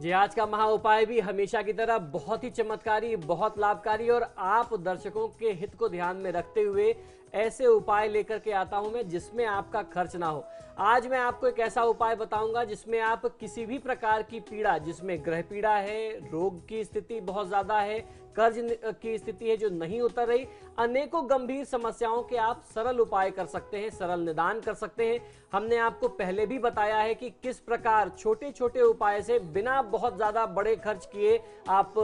जी, आज का महा उपाय भी हमेशा की तरह बहुत ही चमत्कारी, बहुत लाभकारी और आप दर्शकों के हित को ध्यान में रखते हुए ऐसे उपाय लेकर के आता हूं मैं जिसमें आपका खर्च ना हो। आज मैं आपको एक ऐसा उपाय बताऊंगा जिसमें आप किसी भी प्रकार की पीड़ा, जिसमें ग्रह पीड़ा है, रोग की स्थिति बहुत ज्यादा है, कर्ज की स्थिति है जो नहीं उतर रही, अनेकों गंभीर समस्याओं के आप सरल उपाय कर सकते हैं, सरल निदान कर सकते हैं। हमने आपको पहले भी बताया है कि किस प्रकार छोटे छोटे उपाय से बिना बहुत ज्यादा बड़े खर्च किए आप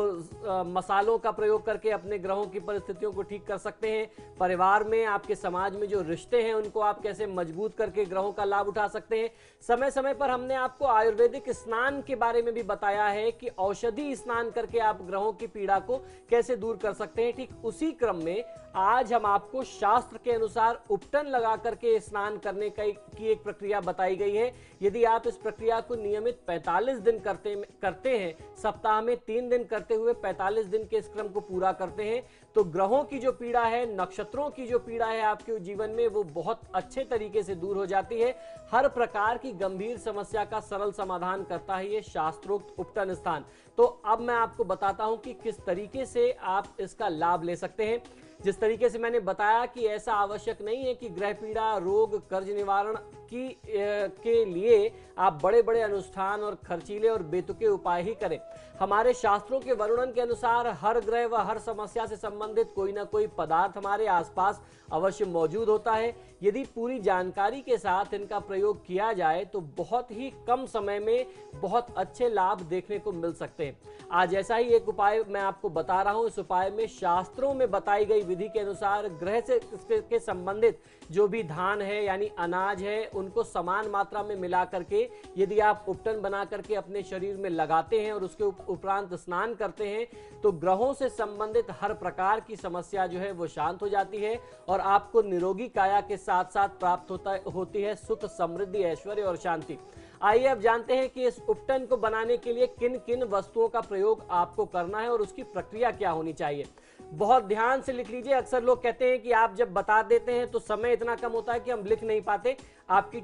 मसालों का प्रयोग करके अपने ग्रहों की परिस्थितियों को ठीक कर सकते हैं। परिवार में, आपके समाज में जो रिश्ते हैं उनको आप कैसे मजबूत करके ग्रहों का लाभ उठा सकते हैं। समय समय पर हमने आपको आयुर्वेदिक स्नान के बारे में भी बताया है कि औषधि स्नान करके आप ग्रहों की पीड़ा को कैसे दूर कर सकते हैं। ठीक उसी क्रम में आज हम आपको शास्त्र के अनुसार उपटन लगा करके स्नान करने की एक प्रक्रिया बताई गई है। यदि आप इस प्रक्रिया को नियमित 45 दिन करते हैं, सप्ताह में 3 दिन करते हुए 45 दिन के इस क्रम को पूरा करते हैं, तो ग्रहों की जो पीड़ा है, नक्षत्रों की जो पीड़ा है आपके जीवन में, वो बहुत अच्छे तरीके से दूर हो जाती है। हर प्रकार की गंभीर समस्या का सरल समाधान करता है ये शास्त्रोक्त उपटन स्थान। तो अब मैं आपको बताता हूं कि किस तरीके से आप इसका लाभ ले सकते हैं। जिस तरीके से मैंने बताया कि ऐसा आवश्यक नहीं है कि ग्रह पीड़ा, रोग, कर्ज निवारण के लिए आप बड़े बड़े अनुष्ठान और खर्चीले और बेतुके उपाय ही करें। हमारे शास्त्रों के वर्णन के अनुसार हर ग्रह व हर समस्या से संबंधित कोई ना कोई पदार्थ हमारे आसपास अवश्य मौजूद होता है। यदि पूरी जानकारी के साथ इनका प्रयोग किया जाए तो बहुत ही कम समय में बहुत अच्छे लाभ देखने को मिल सकते हैं। आज ऐसा ही एक उपाय मैं आपको बता रहा हूं। इस उपाय में शास्त्रों में बताई गई विधि के अनुसार ग्रह से के संबंधित जो भी धान है यानी अनाज है, उनको समान मात्रा में मिला करके यदि आप उपटन बना करके अपने शरीर में लगाते हैं और उसके उपरांत स्नान करते हैं तो ग्रहों से संबंधित हर प्रकार की समस्या जो है वो शांत हो जाती है और आपको निरोगी काया के साथ साथ प्राप्त होती है सुख, समृद्धि, ऐश्वर्य और शांति। आइए अब जानते हैं कि इस उपटन को बनाने के लिए किन किन वस्तुओं का प्रयोग आपको करना है और उसकी प्रक्रिया क्या होनी चाहिए। बहुत ध्यान से लिख लीजिए। अक्सर लोग कहते हैं कि आप जब बता देते हैं तो समय इतना कम होता है कि हम लिख नहीं पाते। आपकी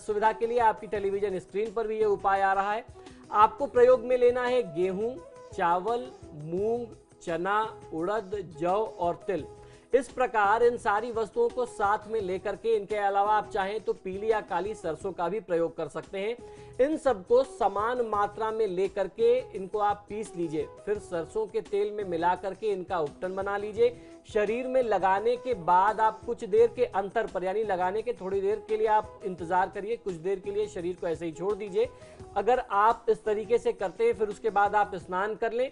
सुविधा के लिए आपकी टेलीविजन स्क्रीन पर भी ये उपाय आ रहा है। आपको प्रयोग में लेना है गेहूं, चावल, मूंग, चना, उड़द, जौ और तिल। इस प्रकार इन सारी वस्तुओं को साथ में लेकर के, इनके अलावा आप चाहें तो पीली या काली सरसों का भी प्रयोग कर सकते हैं। इन सबको समान मात्रा में लेकर के इनको आप पीस लीजिए। फिर सरसों के तेल में मिला करके इनका उपटन बना लीजिए। शरीर में लगाने के बाद आप कुछ देर के अंतर पर, यानी लगाने के थोड़ी देर के लिए आप इंतजार करिए, कुछ देर के लिए शरीर को ऐसे ही छोड़ दीजिए। अगर आप इस तरीके से करते हैं फिर उसके बाद आप स्नान कर लें।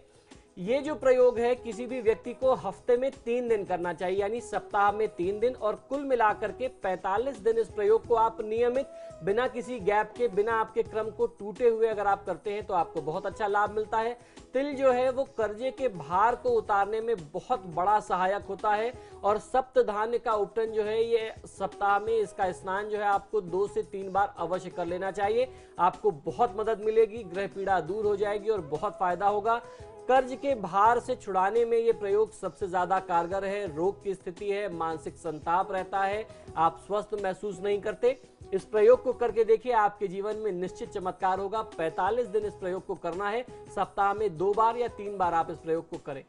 ये जो प्रयोग है किसी भी व्यक्ति को हफ्ते में 3 दिन करना चाहिए, यानी सप्ताह में 3 दिन, और कुल मिलाकर के 45 दिन इस प्रयोग को आप नियमित, बिना किसी गैप के, बिना आपके क्रम को टूटे हुए अगर आप करते हैं तो आपको बहुत अच्छा लाभ मिलता है। तिल जो है वो कर्जे के भार को उतारने में बहुत बड़ा सहायक होता है और सप्त धान्य का उपटन जो है ये सप्ताह में, इसका स्नान जो है आपको 2 से 3 बार अवश्य कर लेना चाहिए। आपको बहुत मदद मिलेगी, ग्रह पीड़ा दूर हो जाएगी और बहुत फायदा होगा। कर्ज के भार से छुड़ाने में यह प्रयोग सबसे ज्यादा कारगर है। रोग की स्थिति है, मानसिक संताप रहता है, आप स्वस्थ महसूस नहीं करते, इस प्रयोग को करके देखिए, आपके जीवन में निश्चित चमत्कार होगा। 45 दिन इस प्रयोग को करना है, सप्ताह में 2 बार या 3 बार आप इस प्रयोग को करें।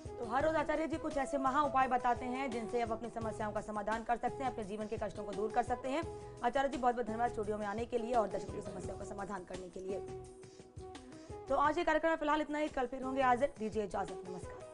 तो हर रोज आचार्य जी कुछ ऐसे महा उपाय बताते हैं जिनसे आप अपनी समस्याओं का समाधान कर सकते हैं, अपने जीवन के कष्टों को दूर कर सकते हैं। आचार्य जी बहुत बहुत धन्यवाद स्टूडियो में आने के लिए और दर्शकों की समस्याओं का समाधान करने के लिए। तो आज ये कार्यक्रम में फिलहाल इतना ही। कल फिर होंगे हाजिर। दीजिए इजाजत। नमस्कार।